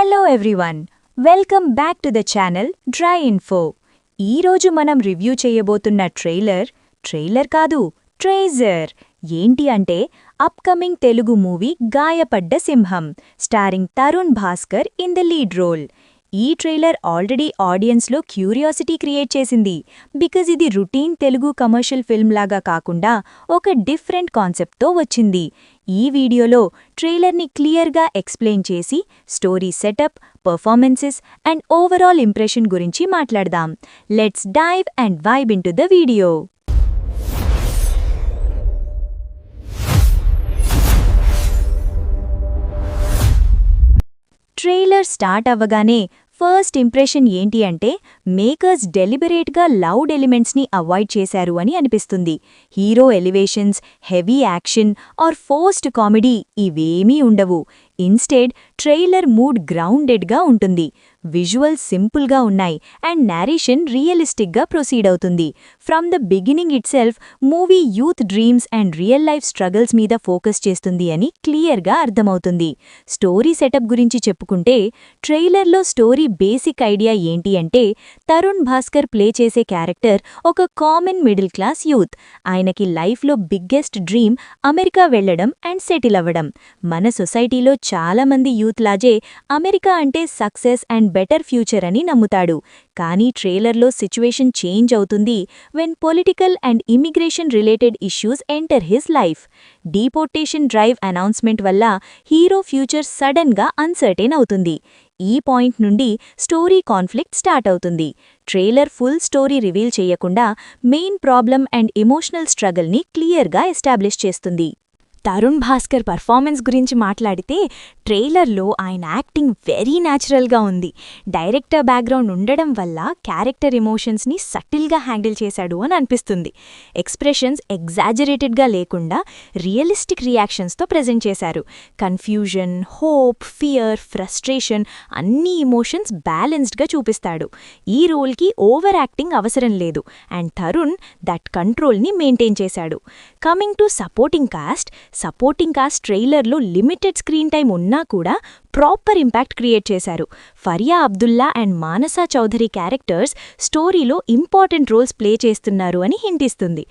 Hello everyone, welcome back to the channel Dry info. ఈరోజు మనం review చేయబోతున్న trailer కాదు, ట్రేజర్. ఏంటి అంటే upcoming Telugu movie Gayapadda Simham, starring Tarun Bhaskar in the lead role. ఈ ట్రైలర్ ఆల్రెడీ ఆడియన్స్లో క్యూరియాసిటీ క్రియేట్ చేసింది. బికాజ్ ఇది రొటీన్ తెలుగు కమర్షియల్ ఫిల్మ్ లాగా కాకుండా ఒక డిఫరెంట్ కాన్సెప్ట్తో వచ్చింది. ఈ వీడియోలో ట్రైలర్ని క్లియర్గా ఎక్స్ప్లెయిన్ చేసి story setup, performances and overall impression గురించి మాట్లాడదాం. Let's dive and vibe into the video. Trailer start అవ్వగానే ఫస్ట్ ఇంప్రెషన్ ఏంటి అంటే మేకర్స్ డెలిబరేట్గా లౌడ్ ఎలిమెంట్స్ని అవాయిడ్ చేశారు అని అనిపిస్తుంది. Hero elevations, heavy action or forced comedy ఇవేమీ ఉండవు. ఇన్స్టెడ్ ట్రైలర్ మూడ్ గ్రౌండెడ్గా ఉంటుంది. విజువల్స్ సింపుల్గా ఉన్నాయి అండ్ నేరేషన్ రియలిస్టిక్గా ప్రొసీడ్ అవుతుంది. From the beginning itself movie youth dreams and real life struggles మీద ఫోకస్ చేస్తుంది అని క్లియర్గా అర్థమవుతుంది. స్టోరీ సెటప్ గురించి చెప్పుకుంటే ట్రైలర్లో స్టోరీ బేసిక్ ఐడియా ఏంటి అంటే తరుణ్ భాస్కర్ ప్లే చేసే క్యారెక్టర్ ఒక కామన్ మిడిల్ క్లాస్ యూత్. ఆయనకి లైఫ్లో బిగ్గెస్ట్ డ్రీమ్ అమెరికా వెళ్లడం అండ్ సెటిల్ అవ్వడం. మన సొసైటీలో చాలామంది యూత్ లాజే అమెరికా అంటే సక్సెస్ అండ్ బెటర్ ఫ్యూచర్ అని నమ్ముతాడు. కానీ ట్రైలర్లో సిచ్యువేషన్ చేంజ్ అవుతుంది when political and immigration related issues enter his life. Deportation drive announcement వల్ల హీరో ఫ్యూచర్ సడన్గా అన్సర్టైన్ అవుతుంది. ఈ పాయింట్ నుండి స్టోరీ కాన్ఫ్లిక్ట్ స్టార్ట్ అవుతుంది. ట్రైలర్ ఫుల్ స్టోరీ రివీల్ చేయకుండా మెయిన్ ప్రాబ్లం అండ్ ఎమోషనల్ స్ట్రగల్ని క్లియర్గా ఎస్టాబ్లిష్ చేస్తుంది. తరుణ్ భాస్కర్ పర్ఫార్మెన్స్ గురించి మాట్లాడితే ట్రైలర్లో ఆయన యాక్టింగ్ వెరీ న్యాచురల్గా ఉంది. డైరెక్టర్ బ్యాక్గ్రౌండ్ ఉండడం వల్ల క్యారెక్టర్ ఎమోషన్స్ని సటిల్గా హ్యాండిల్ చేశాడు అని అనిపిస్తుంది. ఎక్స్ప్రెషన్స్ ఎగ్జాజరేటెడ్గా లేకుండా రియలిస్టిక్ రియాక్షన్స్తో ప్రజెంట్ చేశారు. కన్ఫ్యూజన్, హోప్, ఫియర్, ఫ్రస్ట్రేషన్ అన్ని ఎమోషన్స్ బ్యాలెన్స్డ్గా చూపిస్తాడు. ఈ రోల్కి ఓవర్ యాక్టింగ్ అవసరం లేదు అండ్ తరుణ్ దట్ కంట్రోల్ని మెయింటైన్ చేశాడు. కమింగ్ టు సపోర్టింగ్ కాస్ట్ ట్రైలర్లో లిమిటెడ్ స్క్రీన్ టైం ఉన్నా కూడా ప్రాపర్ ఇంపాక్ట్ క్రియేట్ చేశారు. ఫరియా అబ్దుల్లా అండ్ మానసా చౌదరి క్యారెక్టర్స్ స్టోరీలో ఇంపార్టెంట్ రోల్స్ ప్లే చేస్తున్నారు అని హింటిస్తుంది.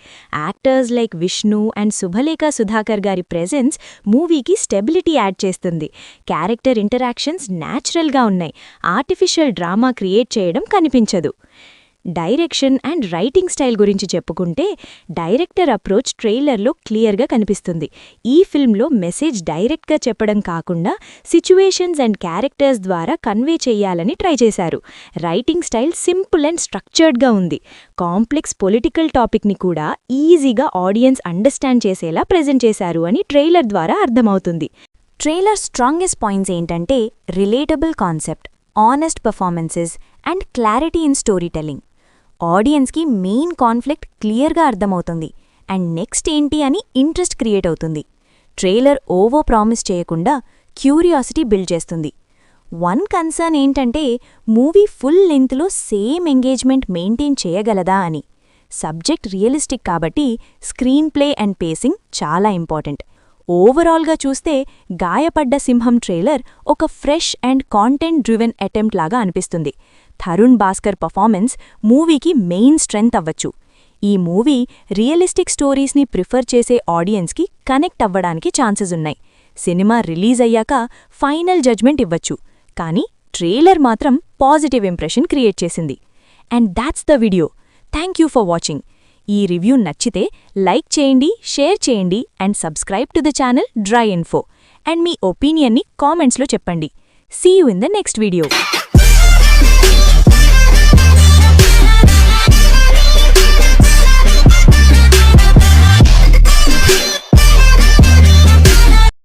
యాక్టర్స్ లైక్ విష్ణు అండ్ శుభలేఖ సుధాకర్ గారి ప్రెజెన్స్ మూవీకి స్టెబిలిటీ యాడ్ చేస్తుంది. క్యారెక్టర్ ఇంటరాక్షన్స్ న్యాచురల్గా ఉన్నాయి. ఆర్టిఫిషియల్ డ్రామా క్రియేట్ చేయడం కనిపించదు. డైరెక్షన్ అండ్ రైటింగ్ స్టైల్ గురించి చెప్పుకుంటే డైరెక్టర్ అప్రోచ్ ట్రైలర్లో క్లియర్గా కనిపిస్తుంది. ఈ ఫిల్మ్లో మెసేజ్ డైరెక్ట్గా చెప్పడం కాకుండా సిచ్యువేషన్స్ అండ్ క్యారెక్టర్స్ ద్వారా కన్వే చెయ్యాలని ట్రై చేశారు. రైటింగ్ స్టైల్ సింపుల్ అండ్ స్ట్రక్చర్డ్గా ఉంది. కాంప్లెక్స్ పొలిటికల్ టాపిక్ని కూడా ఈజీగా ఆడియన్స్ అండర్స్టాండ్ చేసేలా ప్రెజెంట్ చేశారు అని ట్రైలర్ ద్వారా అర్థమవుతుంది. ట్రైలర్ స్ట్రాంగెస్ట్ పాయింట్స్ ఏంటంటే relatable concept, honest performances and clarity in storytelling. ఆడియన్స్కి మెయిన్ కాన్ఫ్లిక్ట్ క్లియర్గా అర్థమవుతుంది అండ్ నెక్స్ట్ ఏంటి అని ఇంట్రెస్ట్ క్రియేట్ అవుతుంది. ట్రైలర్ ఓవర్ ప్రామిస్ చేయకుండా క్యూరియాసిటీ బిల్డ్ చేస్తుంది. వన్ కన్సర్న్ ఏంటంటే మూవీ ఫుల్ లెంత్లో సేమ్ ఎంగేజ్మెంట్ మెయింటైన్ చేయగలదా అని. సబ్జెక్ట్ రియలిస్టిక్ కాబట్టి స్క్రీన్ ప్లే అండ్ పేసింగ్ చాలా ఇంపార్టెంట్. ఓవరాల్గా చూస్తే గాయపడ్డ సింహం ట్రైలర్ ఒక fresh and content driven attempt లాగా అనిపిస్తుంది. తరుణ్ భాస్కర్ పర్ఫార్మెన్స్ మూవీకి మెయిన్ స్ట్రెంగ్త్ అవ్వచ్చు. ఈ మూవీ రియలిస్టిక్ స్టోరీస్ని ప్రిఫర్ చేసే ఆడియన్స్కి కనెక్ట్ అవ్వడానికి ఛాన్సెస్ ఉన్నాయి. సినిమా రిలీజ్ అయ్యాక ఫైనల్ జడ్జ్మెంట్ ఇవ్వచ్చు. కానీ ట్రైలర్ మాత్రం పాజిటివ్ ఇంప్రెషన్ క్రియేట్ చేసింది. And that's the video. Thank you for watching. ఈ రివ్యూ నచ్చితే లైక్ చేయండి, షేర్ చేయండి and subscribe to the channel Dry Info. And మీ ఒపీనియన్ని కామెంట్స్లో చెప్పండి. See you in the next video.